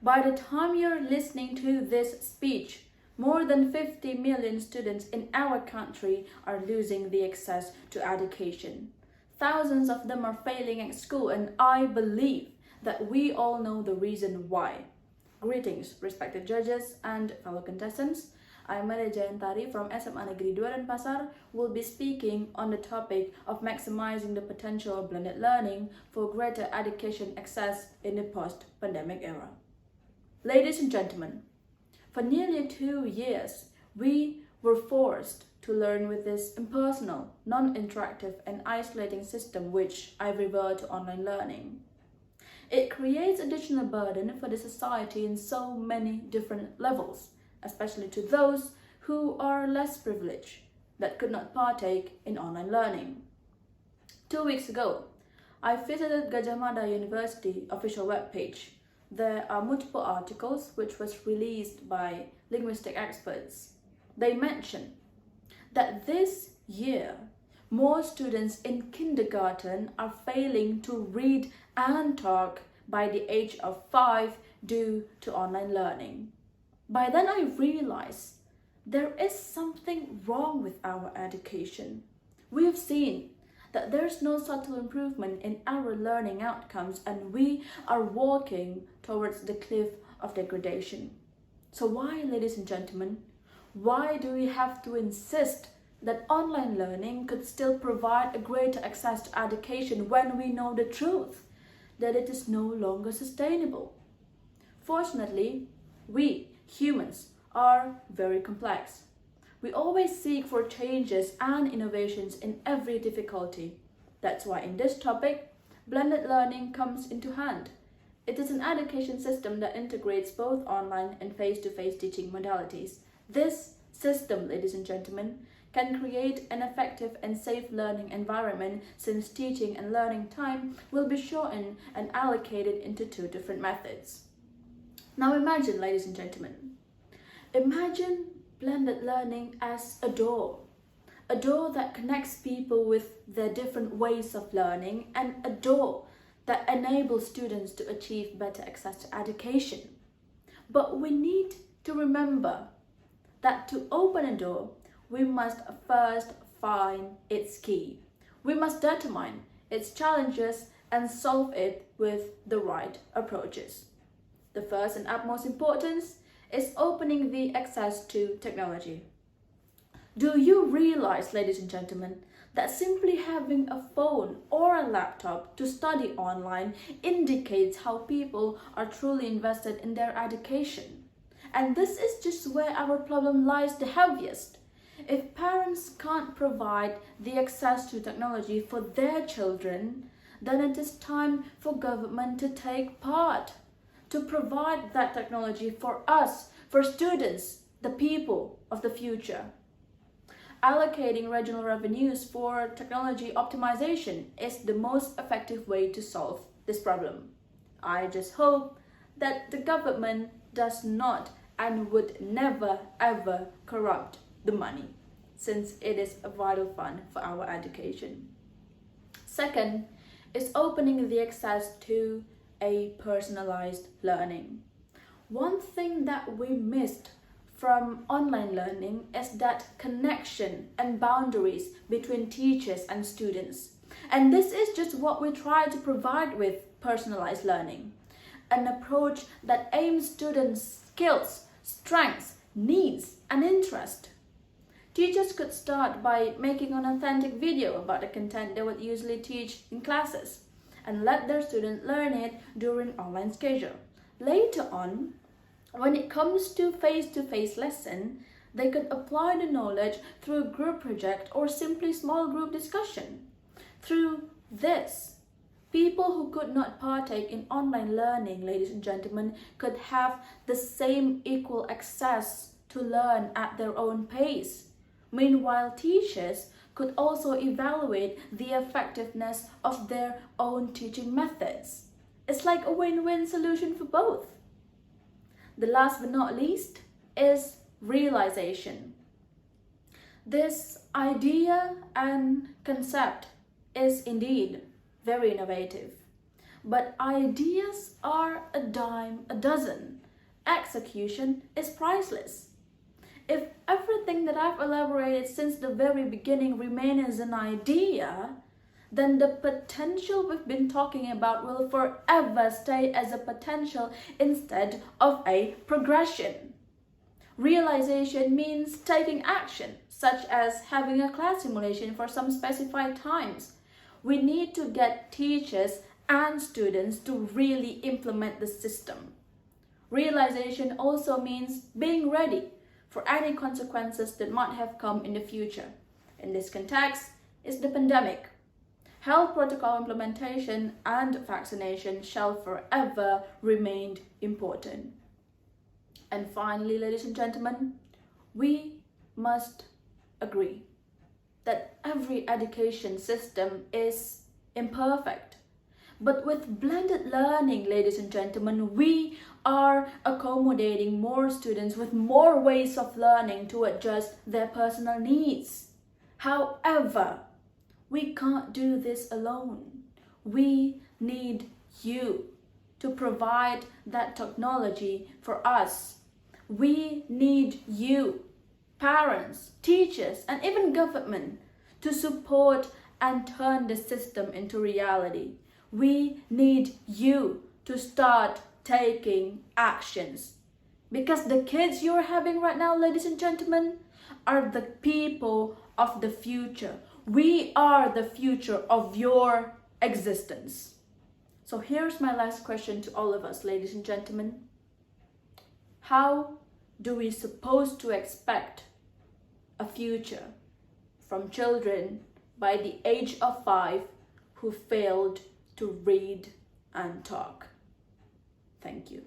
By the time you're listening to this speech, more than 50 million students in our country are losing the access to education. Thousands of them are failing at school, and I believe that we all know the reason why. Greetings, respected judges and fellow contestants. I'm Djayantari from SMA Negeri 2 Denpasar will be speaking on the topic of maximizing the potential of blended learning for greater education access in the post-pandemic era. Ladies and gentlemen, for nearly 2 years, we were forced to learn with this impersonal, non-interactive and isolating system which I revert to online learning. It creates additional burden for the society in so many different levels, especially to those who are less privileged that could not partake in online learning. 2 weeks ago, I visited Gadjah Mada University official webpage. There are multiple articles which was released by linguistic experts. They mention that this year, more students in kindergarten are failing to read and talk by the age of 5 due to online learning. By then I realized there is something wrong with our education. We have seen that there's no subtle improvement in our learning outcomes and we are walking towards the cliff of degradation. So why, ladies and gentlemen, why do we have to insist that online learning could still provide a greater access to education when we know the truth, that it is no longer sustainable? Fortunately, we humans are very complex. We always seek for changes and innovations in every difficulty. That's why in this topic, blended learning comes into hand. It is an education system that integrates both online and face-to-face teaching modalities. This system, ladies and gentlemen, can create an effective and safe learning environment since teaching and learning time will be shortened and allocated into 2 different methods. Now imagine, ladies and gentlemen, imagine blended learning as a door that connects people with their different ways of learning and a door that enables students to achieve better access to education. But we need to remember that to open a door, we must first find its key. We must determine its challenges and solve it with the right approaches. The first and utmost importance is opening the access to technology. Do you realize, ladies and gentlemen, that simply having a phone or a laptop to study online indicates how people are truly invested in their education? And this is just where our problem lies the heaviest. If parents can't provide the access to technology for their children, then it is time for government to take part, to provide that technology for us, for students, the people of the future. Allocating regional revenues for technology optimization is the most effective way to solve this problem. I just hope that the government does not and would never ever corrupt the money, since it is a vital fund for our education. Second is opening the access to a personalized learning. One thing that we missed from online learning is that connection and boundaries between teachers and students. And this is just what we try to provide with personalized learning. An approach that aims students' skills, strengths, needs, and interest. Teachers could start by making an authentic video about the content they would usually teach in classes and let their students learn it during online schedule. Later on, when it comes to face-to-face lesson, they could apply the knowledge through a group project or simply small group discussion. Through this, people who could not partake in online learning, ladies and gentlemen, could have the same equal access to learn at their own pace. Meanwhile, teachers could also evaluate the effectiveness of their own teaching methods. It's like a win-win solution for both. The last but not least is realization. This idea and concept is indeed very innovative, but ideas are a dime a dozen. execution is priceless. If everything that I've elaborated since the very beginning remains an idea, then the potential we've been talking about will forever stay as a potential instead of a progression. Realization means taking action, such as having a class simulation for some specified times. We need to get teachers and students to really implement the system. Realization also means being ready for any consequences that might have come in the future. In this context is the pandemic. Health protocol implementation and vaccination shall forever remain important. And finally, ladies and gentlemen, we must agree that every education system is imperfect. But with blended learning, ladies and gentlemen, we are accommodating more students with more ways of learning to adjust their personal needs. However, we can't do this alone. We need you to provide that technology for us. We need you, parents, teachers, and even government, to support and turn the system into reality. We need you to start taking actions. Because the kids you're having right now, ladies and gentlemen, are the people of the future. We are the future of your existence. So here's my last question to all of us, ladies and gentlemen. How do we supposed to expect a future from children by the age of 5 who failed to read and talk? Thank you.